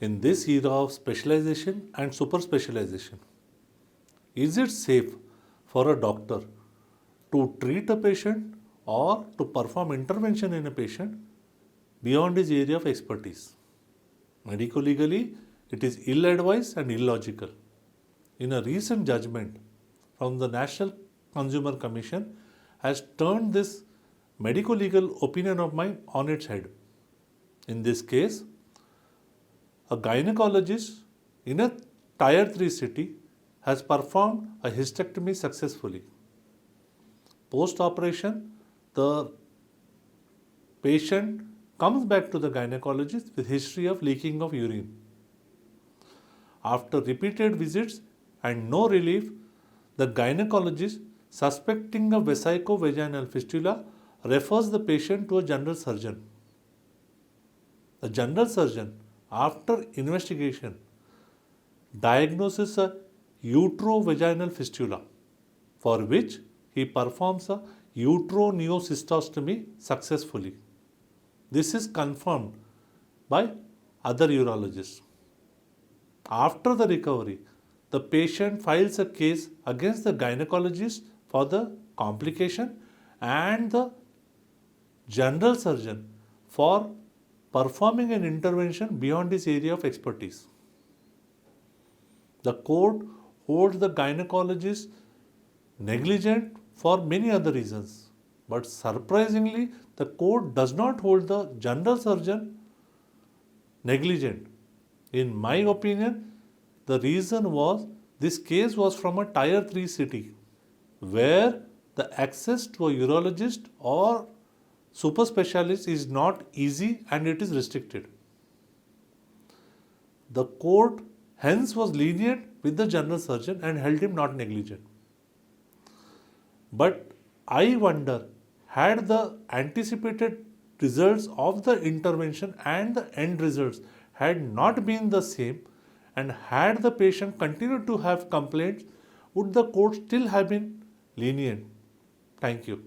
In this era of specialization and super specialization, is it safe for a doctor to treat a patient or to perform intervention in a patient beyond his area of expertise? Medico-legally, it is ill-advised and illogical. In a recent judgment from the National Consumer Commission has turned this medico-legal opinion of mine on its head. In this case, a gynecologist in a tier 3 city has performed a hysterectomy successfully. Post-operation, the patient comes back to the gynecologist with history of leaking of urine. After repeated visits and no relief, the gynecologist, suspecting a vesico-vaginal fistula, refers the patient to a general surgeon. The general surgeon, after investigation, diagnoses a uterovaginal fistula, for which he performs a uteroneocystostomy successfully. This is confirmed by other urologists. After the recovery, the patient files a case against the gynecologist for the complication and the general surgeon for performing an intervention beyond his area of expertise. The court holds the gynecologist negligent for many other reasons, but surprisingly, the court does not hold the general surgeon negligent. In my opinion, the reason was this case was from a tier 3 city where the access to a urologist or super specialist is not easy and it is restricted. The court hence was lenient with the general surgeon and held him not negligent. But I wonder, had the anticipated results of the intervention and the end results had not been the same, and had the patient continued to have complaints, would the court still have been lenient? Thank you.